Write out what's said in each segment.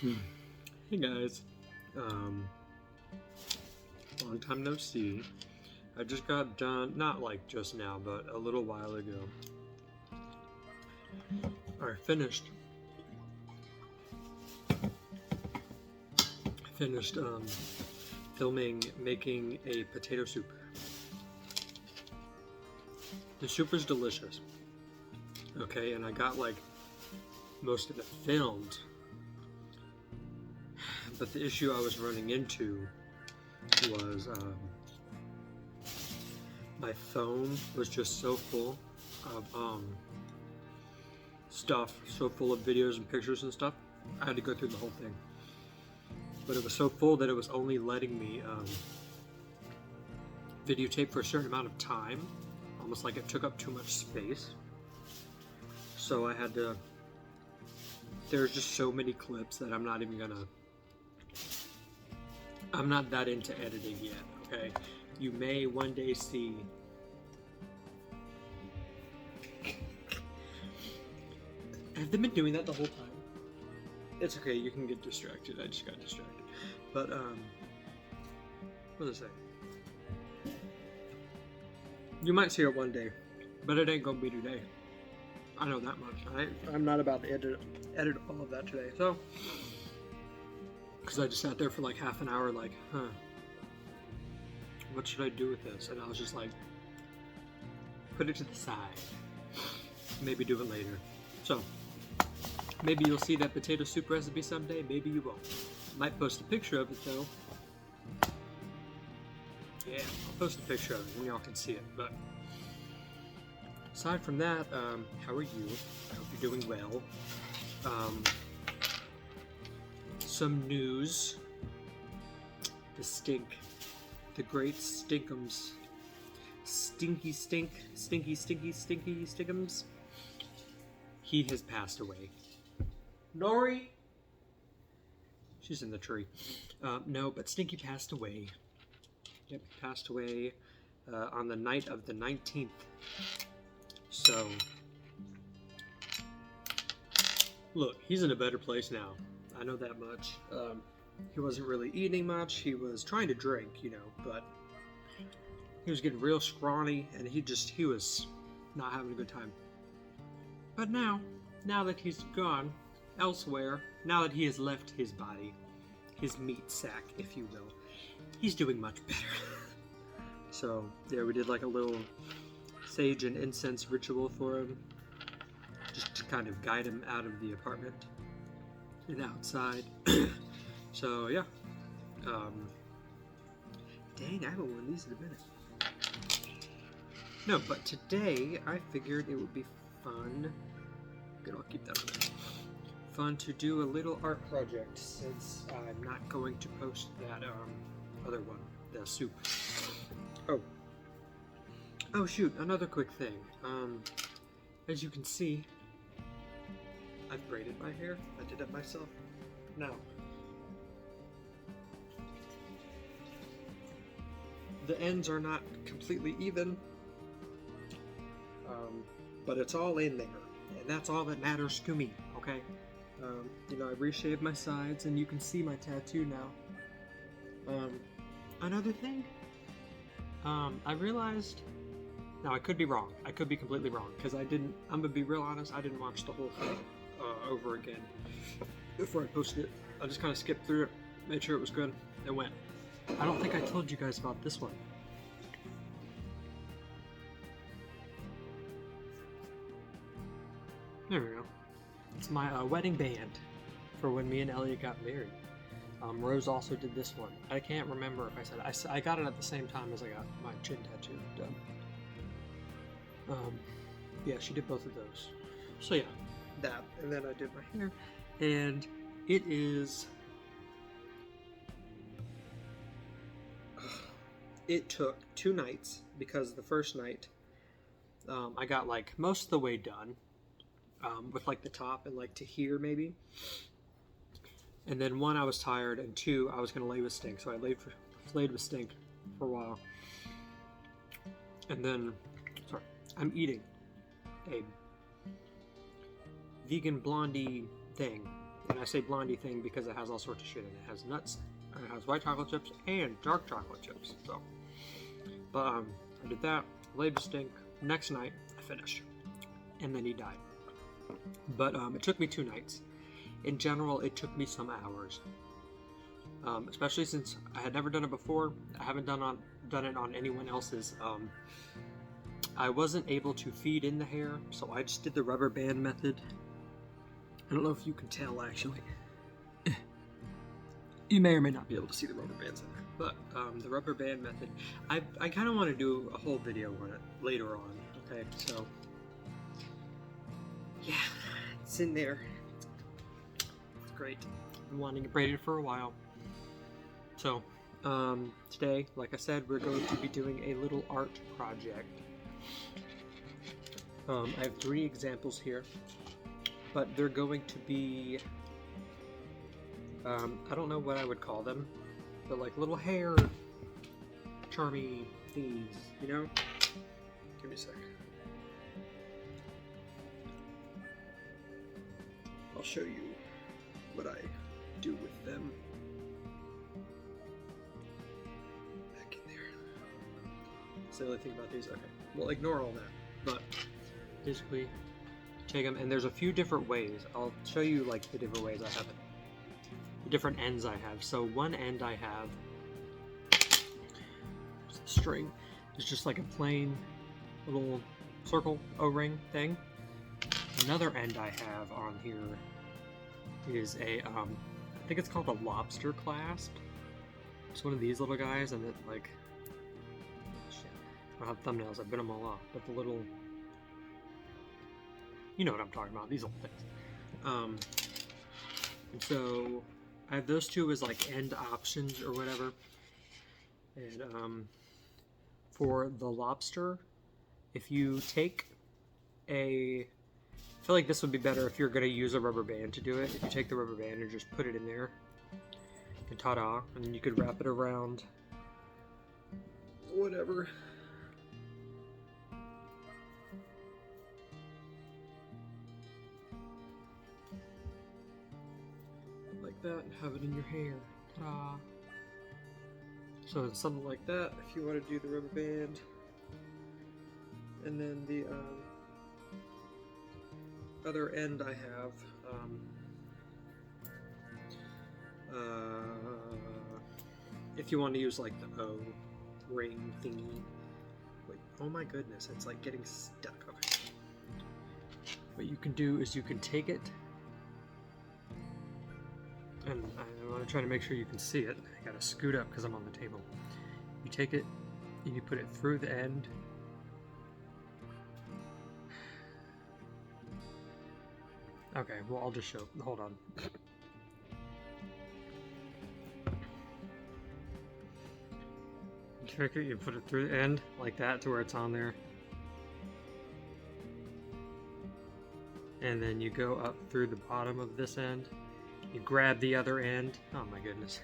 Hey guys, long time no see. I just got done, not like just now, but a little while ago. I finished making a potato soup. The soup is delicious. Okay, and I got like most of it filmed. But the issue I was running into was my phone was just so full of stuff, so full of videos and pictures and stuff. I had to go through the whole thing. But it was so full that it was only letting me videotape for a certain amount of time, almost like it took up too much space. So I had to, there's just so many clips that I'm not even gonna, I'm not that into editing yet, okay? You may one day see have they been doing that the whole time? It's okay, you can get distracted. I just got distracted. But what was I saying? You might see it one day, but it ain't gonna be today. I know that much. I'm not about to edit all of that today. So because I just sat there for like half an hour like, what should I do with this? And I was just like, put it to the side. Maybe do it later. So, maybe you'll see that potato soup recipe someday, maybe you won't. Might post a picture of it though. Yeah, I'll post a picture of it and y'all can see it. But aside from that, how are you? I hope you're doing well. Some news. The great stinkums. Stinky stinkums. He has passed away. Nori! She's in the tree. No, but Stinky passed away. Yep, he passed away on the night of the 19th. So, look, he's in a better place now. I know that much. He wasn't really eating much. He was trying to drink, you know, but he was getting real scrawny, and he was not having a good time. But now that he's gone elsewhere, now that he has left his body, his meat sack, if you will, he's doing much better. So, yeah, we did like a little sage and incense ritual for him, just to kind of guide him out of the apartment and outside. So, yeah. Dang, I haven't worn these in a minute. No, but today I figured it would be fun. Good, I'll keep that on there. Fun to do a little art project since I'm not going to post that other one, the soup. Oh shoot, another quick thing. As you can see, I've braided my hair. I did it myself. Now, the ends are not completely even, but it's all in there, and that's all that matters to me, okay? You know, I reshaved my sides, and you can see my tattoo now. Another thing, I realized, now I could be wrong, I could be completely wrong, because I'm gonna be real honest, I didn't watch the whole thing over again before I posted it. I just kind of skipped through it, made sure it was good, and went. I don't think I told you guys about this one. There we go. It's my wedding band for when me and Elliot got married. Rose also did this one. I can't remember if I said I got it at the same time as I got my chin tattoo done. Yeah, she did both of those. So yeah, that. And then I did my hair, and it is. It took 2 nights because the first night I got like most of the way done with like the top and like to here maybe, and then 1 I was tired, and 2 I was gonna lay with Stink, so I laid with Stink for a while, and then I'm eating a vegan blondie thing And I say blindy thing because it has all sorts of shit in it. It has nuts, and it has white chocolate chips and dark chocolate chips. So, but I did that, laid the stink. Next night, I finished, and then he died. But it took me 2 nights. In general, it took me some hours, especially since I had never done it before. I haven't done it on anyone else's. I wasn't able to feed in the hair, so I just did the rubber band method. I don't know if you can tell, actually. You may or may not be able to see the rubber bands in there, but the rubber band method, I kind of want to do a whole video on it later on. Okay, so yeah, it's in there. It's great. I've been wanting it braided for a while. So today, like I said, we're going to be doing a little art project. I have 3 examples here, but they're going to be, I don't know what I would call them, but like little hair charmy things, you know? Give me a sec. I'll show you what I do with them. Back in there. That's the only thing about these. Okay, well, ignore all that, but basically take them, and there's a few different ways. I'll show you like the different ways I have it, the different ends I have. So one end I have string is just like a plain little circle O-ring thing. Another end I have on here is a I think it's called a lobster clasp. It's one of these little guys, and it like, shit, I don't have thumbnails, I've been them all off, but the little, you know what I'm talking about, these little things. And so I have those 2 as like end options or whatever. And for the lobster, if you take I feel like this would be better if you're going to use a rubber band to do it. If you take the rubber band and just put it in there, and ta-da, and then you could wrap it around whatever. Like that, and have it in your hair. Ta-da. So it's something like that if you want to do the rubber band. And then the other end I have, if you want to use like the O ring thingy. Wait, oh my goodness, it's like getting stuck. Okay. What you can do is you can take it, and I want to try to make sure you can see it. I gotta scoot up because I'm on the table. You take it and you put it through the end. Okay, well, I'll just show. Hold on. You take it, you put it through the end like that to where it's on there. And then you go up through the bottom of this end. You grab the other end. Oh my goodness.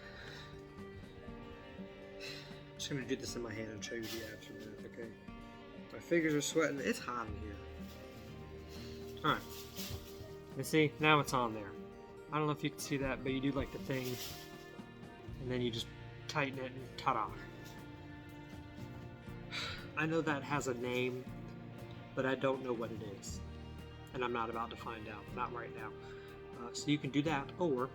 I'm just going to do this in my hand and show you the aftermath, okay? My fingers are sweating. It's hot in here. Alright. You see, now it's on there. I don't know if you can see that, but you do like the thing, and then you just tighten it and ta-da. I know that has a name, but I don't know what it is. And I'm not about to find out, not right now. So you can do that, or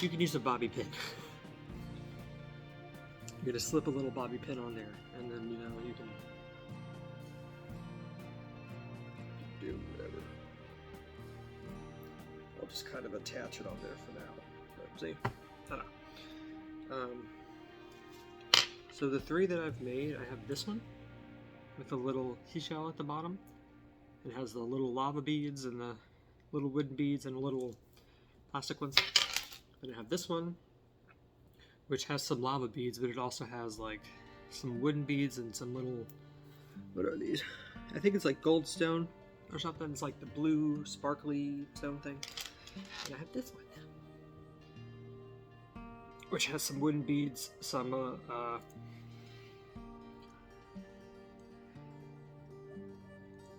you can use a bobby pin. You're gonna slip a little bobby pin on there, and then, you know, you can do whatever. I'll just kind of attach it on there for now. But see, ta-da. So the 3 that I've made, I have this one with a little seashell at the bottom. It has the little lava beads and the little wooden beads and little plastic ones. And I have this one, which has some lava beads, but it also has like some wooden beads and some little, what are these? I think it's like goldstone or something. It's like the blue sparkly stone thing. And I have this one, which has some wooden beads, some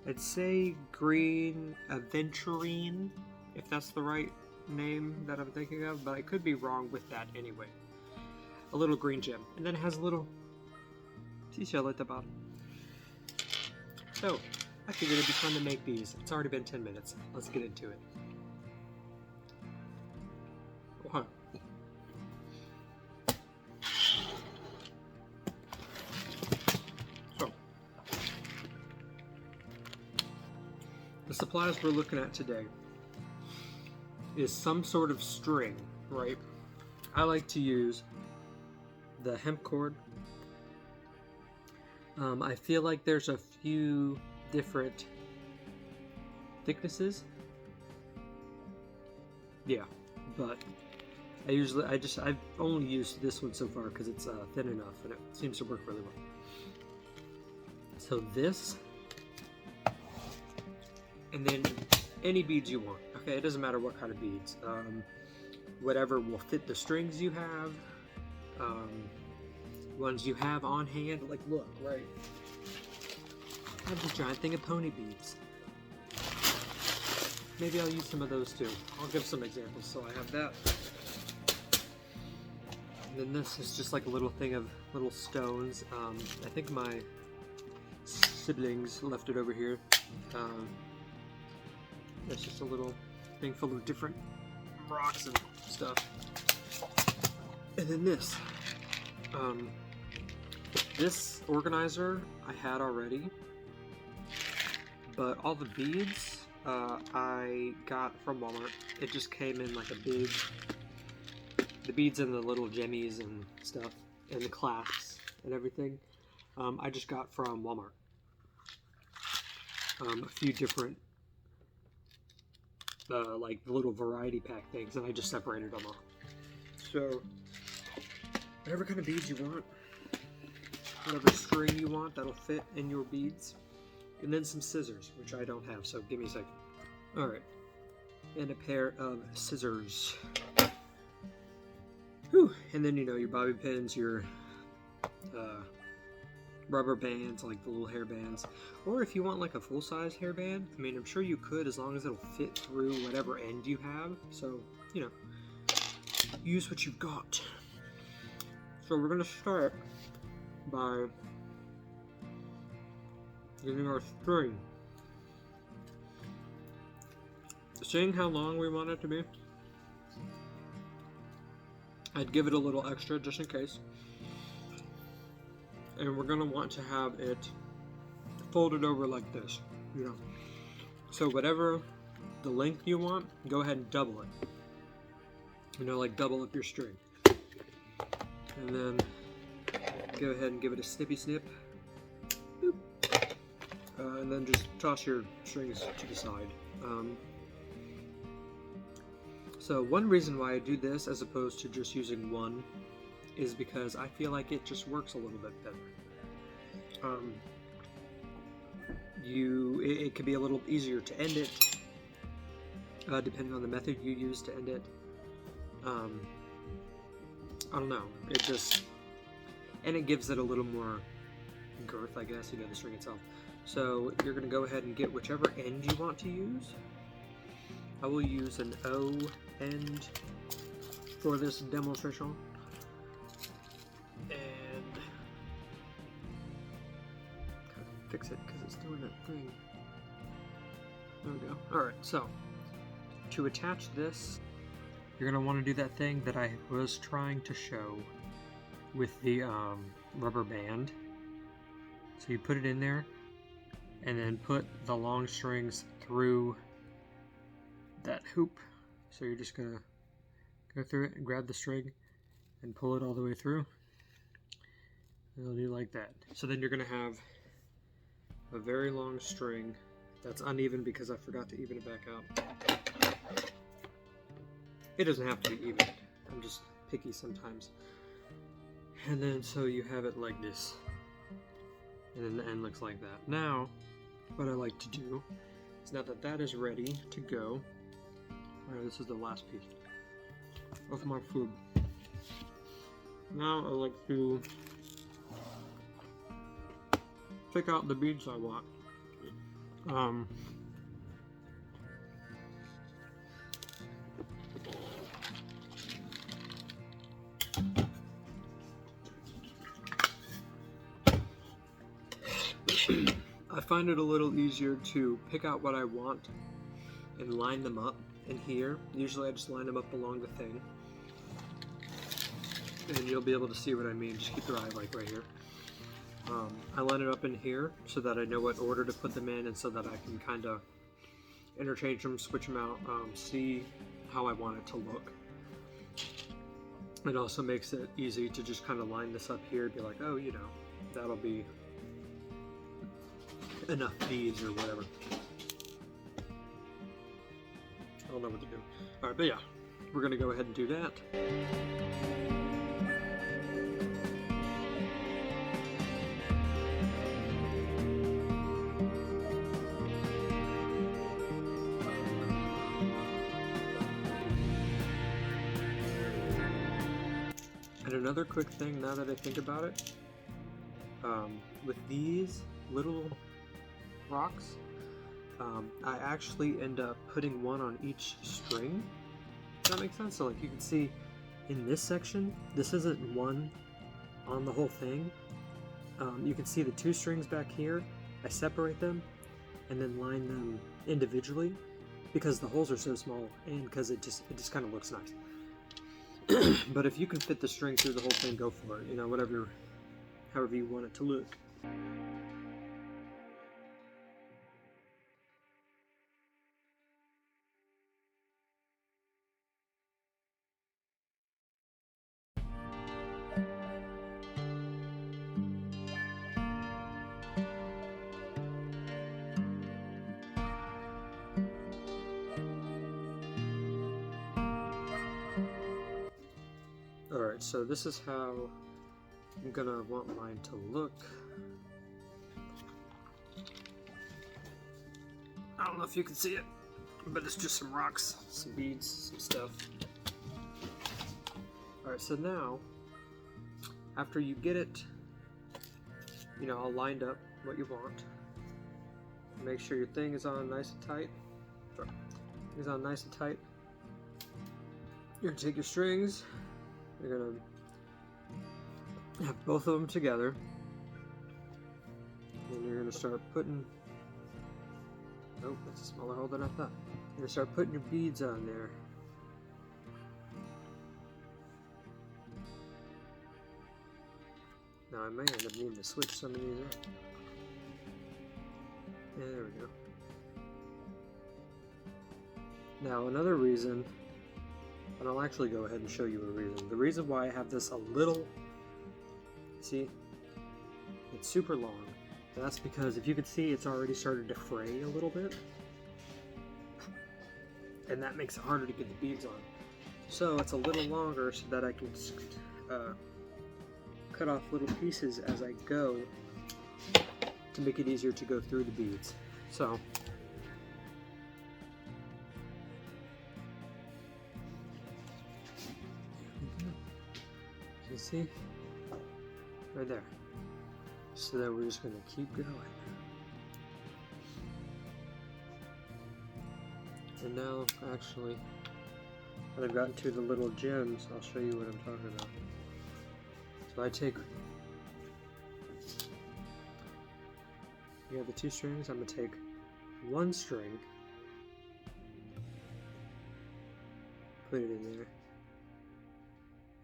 I'd say green aventurine if that's the right name that I'm thinking of, but I could be wrong with that anyway. A little green gem, and then it has a little seashell at the bottom. So, I figured it'd be fun to make these. It's already been 10 minutes. Let's get into it. Wow. So, the supplies we're looking at today is some sort of string, right? I like to use the hemp cord. I feel like there's a few different thicknesses. Yeah, but I've only used this one so far because it's thin enough and it seems to work really well. So this, and then any beads you want. Okay, it doesn't matter what kind of beads. Whatever will fit the strings you have. Ones you have on hand, like look, right? I have this giant thing of pony beads. Maybe I'll use some of those too. I'll give some examples. So I have that. And then this is just like a little thing of little stones. I think my siblings left it over here. It's just a little thing full of different rocks and stuff. And then this. This organizer I had already, but all the beads I got from Walmart. It just came in like a big, the beads and the little jemmies and stuff, and the clasps and everything, I just got from Walmart. A few different, like the little variety pack things, and I just separated them all. So, whatever kind of beads you want, whatever string you want that'll fit in your beads, and then some scissors, which I don't have, so give me a second. Alright, and a pair of scissors. Whew. And then, you know, your bobby pins, your rubber bands, like the little hair bands, or if you want like a full-size hairband, I mean, I'm sure you could, as long as it'll fit through whatever end you have, so, you know, use what you've got. So we're going to start by getting our string. Seeing how long we want it to be, I'd give it a little extra just in case. And we're going to want to have it folded over like this, you know. So whatever the length you want, go ahead and double it. You know, like double up your string. And then go ahead and give it a snippy snip. Boop. And then just toss your strings to the side. So one reason why I do this as opposed to just using one is because I feel like it just works a little bit better. It could be a little easier to end it, depending on the method you use to end it. I don't know, and it gives it a little more girth, I guess, you know, the string itself. So you're going to go ahead and get whichever end you want to use. I will use an O end for this demonstration. And fix it because it's doing that thing. There we go. Alright, so to attach this, you're going to want to do that thing that I was trying to show with the rubber band. So you put it in there and then put the long strings through that hoop. So you're just going to go through it and grab the string and pull it all the way through. And it'll do like that. So then you're going to have a very long string that's uneven because I forgot to even it back out. It doesn't have to be even. I'm just picky sometimes. And then so you have it like this. And then the end looks like that. Now, what I like to do is now that that is ready to go, alright, this is the last piece of my food. Now I like to pick out the beads I want. I find it a little easier to pick out what I want and line them up in here. Usually I just line them up along the thing. And you'll be able to see what I mean. Just keep your eye like right here. I line it up in here so that I know what order to put them in, and so that I can kind of interchange them, switch them out, see how I want it to look. It also makes it easy to just kind of line this up here and be like, oh, you know, that'll be enough beads or whatever. I don't know what to do. Alright, but yeah, we're going to go ahead and do that. And another quick thing, now that I think about it, with these little rocks, I actually end up putting one on each string. Does that make sense? So like you can see in this section, this isn't one on the whole thing. You can see the two strings back here. I separate them and then line them individually because the holes are so small and because it just kind of looks nice. But if you can fit the string through the whole thing, go for it. You know, however you want it to look. Alright, so this is how I'm gonna want mine to look. I don't know if you can see it, but it's just some rocks, some beads, some stuff. Alright, so now, after you get it, you know, all lined up what you want, make sure your thing is on nice and tight. You're gonna take your strings. You're gonna have both of them together, and you're gonna start putting. Oh, that's a smaller hole than I thought. You're gonna start putting your beads on there. Now I may end up needing to switch some of these up. Yeah, there we go. Now another reason. And I'll actually go ahead and show you a reason. The reason why I have this a little, see, it's super long. That's because if you can see, it's already started to fray a little bit. And that makes it harder to get the beads on. So it's a little longer so that I can cut off little pieces as I go to make it easier to go through the beads. So you see? Right there. So then we're just going to keep going. And now, actually, when I've gotten to the little gems, I'll show you what I'm talking about. So I take, you have the two strings, I'm going to take one string, put it in there,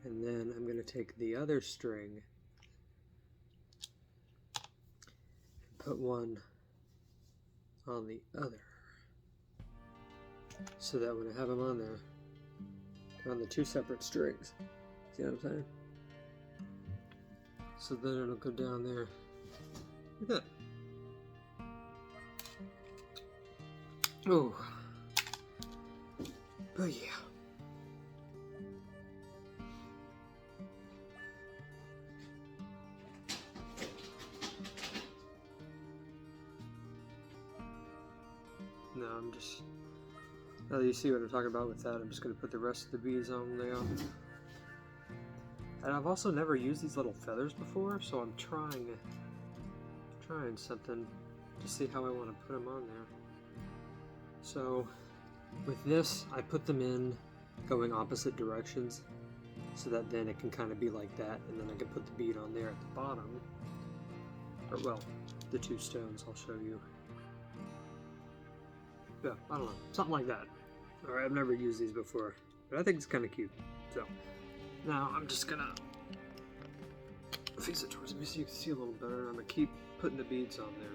and then I'm going to take the other string and put one on the other, so that when I have them on there, they're on the two separate strings. See what I'm saying? So then it'll go down there like that. Oh, but yeah. No, I'm just, now that you see what I'm talking about with that, I'm just going to put the rest of the beads on there. And I've also never used these little feathers before, so I'm trying something to see how I want to put them on there. So with this, I put them in going opposite directions, so that then it can kind of be like that, and then I can put the bead on there at the bottom, or well, the two stones. I'll show you. Yeah, I don't know, something like that. Alright, I've never used these before, but I think it's kind of cute. So, now I'm just gonna face it towards me so you can see a little better. I'm gonna keep putting the beads on there.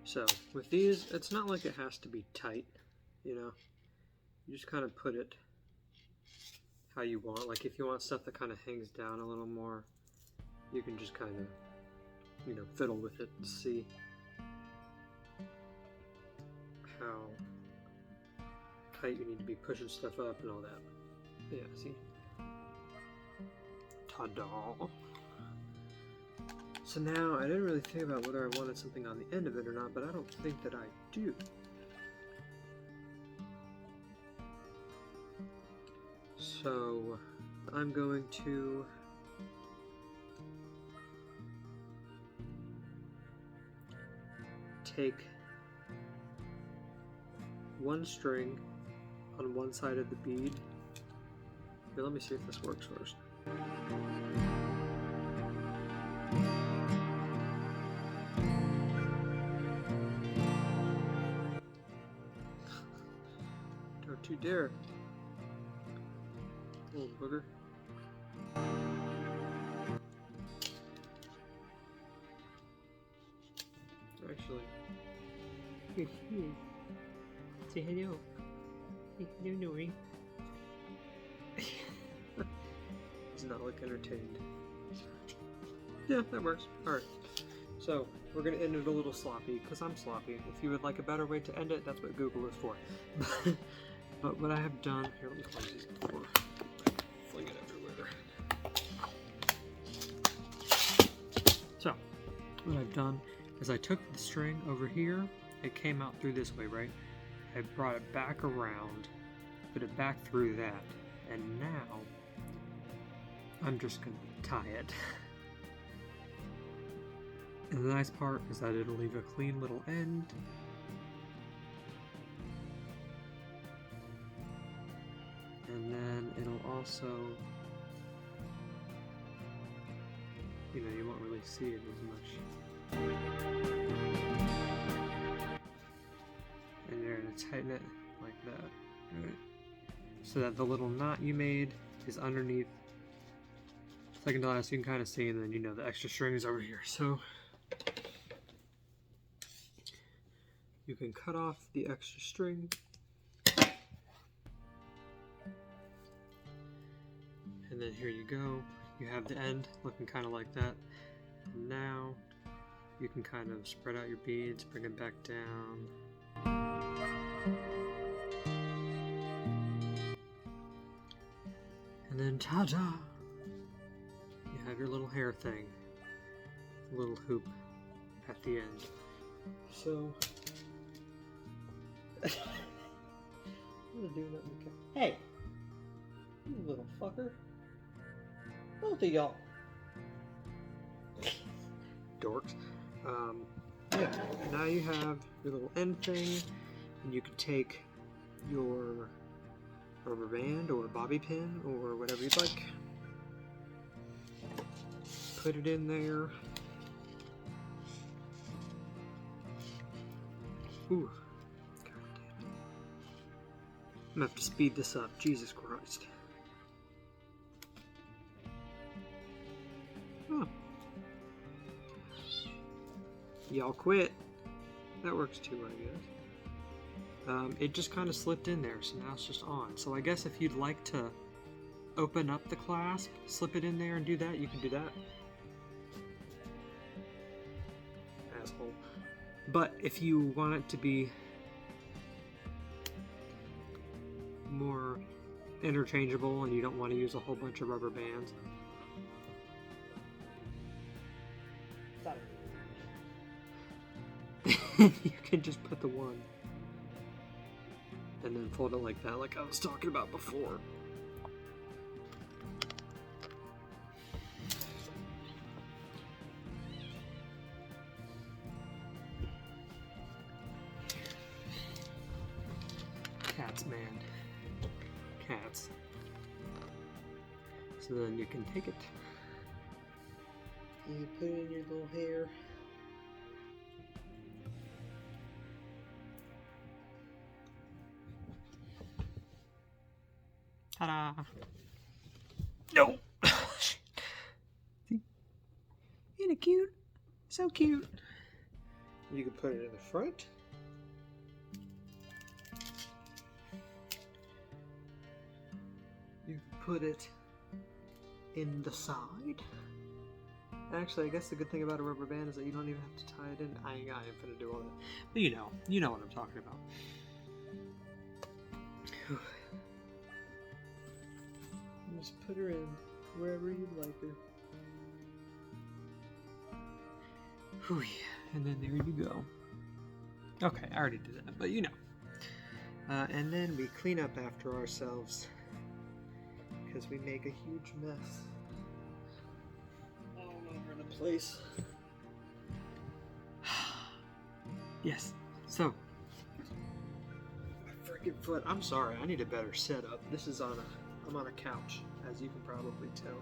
So, with these, it's not like it has to be tight, you know? You just kind of put it how you want. Like, if you want stuff that kind of hangs down a little more, you can just kind of, you know, fiddle with it and see how tight you need to be pushing stuff up and all that. Yeah, see? Ta-da! So now, I didn't really think about whether I wanted something on the end of it or not, but I don't think that I do. So, I'm going to take one string on one side of the bead. Here, let me see if this works first. Don't you dare, little booger. Actually, say hello. Say hello, Nori. Does not look entertained. Yeah, that works. Alright. So, we're going to end it a little sloppy, because I'm sloppy. If you would like a better way to end it, that's what Google is for. But what I have done... Here, let me close these before I fling it everywhere. So, what I've done is I took the string over here. It came out through this way, right? I brought it back around, put it back through that, and now I'm just going to tie it. And the nice part is that it'll leave a clean little end. And then it'll also, you know, you won't really see it as much. And you're going to tighten it like that. Right. So that the little knot you made is underneath. Second to last, you can kind of see, and then you know the extra string is over here. So you can cut off the extra string. And then here you go. You have the end looking kind of like that. And now you can kind of spread out your beads, bring them back down. And then ta-da! You have your little hair thing. A little hoop at the end. So I'm gonna do that. Hey! You little fucker. Both of y'all. Dorks. Yeah, now you have your little end thing, and you can take your rubber band or bobby pin or whatever you'd like. Put it in there. Ooh. God damn it. I'm gonna have to speed this up. Jesus Christ. Oh. Y'all quit. That works too, I guess. It just kind of slipped in there, so now it's just on. So I guess if you'd like to open up the clasp, slip it in there and do that, you can do that. Asshole. But if you want it to be more interchangeable and you don't want to use a whole bunch of rubber bands, you can just put the one and then fold it like that, like I was talking about before. Cats, man. Cats. So then you can take it and you put it in your little hair. Ta-da! No! See? Isn't it cute? So cute! You can put it in the front. You can put it in the side. Actually, I guess the good thing about a rubber band is that you don't even have to tie it in. I ain't gonna do all that. But you know what I'm talking about. Just put her in wherever you'd like her. Whew, and then there you go. Okay, I already did that, but you know. And then we clean up after ourselves because we make a huge mess all over the place. Yes, so my freaking foot. I'm sorry, I need a better setup. This is I'm on a couch, as you can probably tell.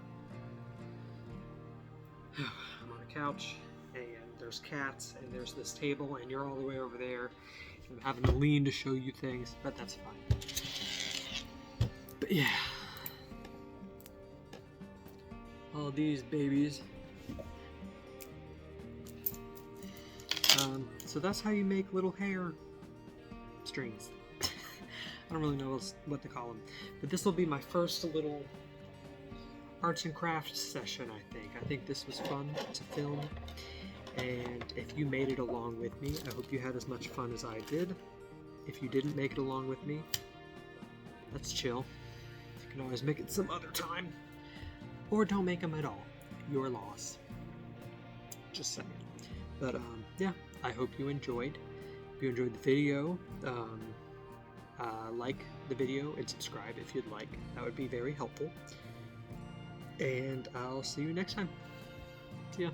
I'm on a couch, and there's cats, and there's this table, and you're all the way over there. I'm having to lean to show you things, but that's fine. But yeah. All these babies. So that's how you make little hair strings. I don't really know what to call them. But this will be my first little arts and crafts session, I think. I think this was fun to film. And if you made it along with me, I hope you had as much fun as I did. If you didn't make it along with me, that's chill. You can always make it some other time. Or don't make them at all. Your loss. Just saying. But yeah, I hope you enjoyed. If you enjoyed the video, like the video and subscribe if you'd like. That would be very helpful. And I'll see you next time. See ya.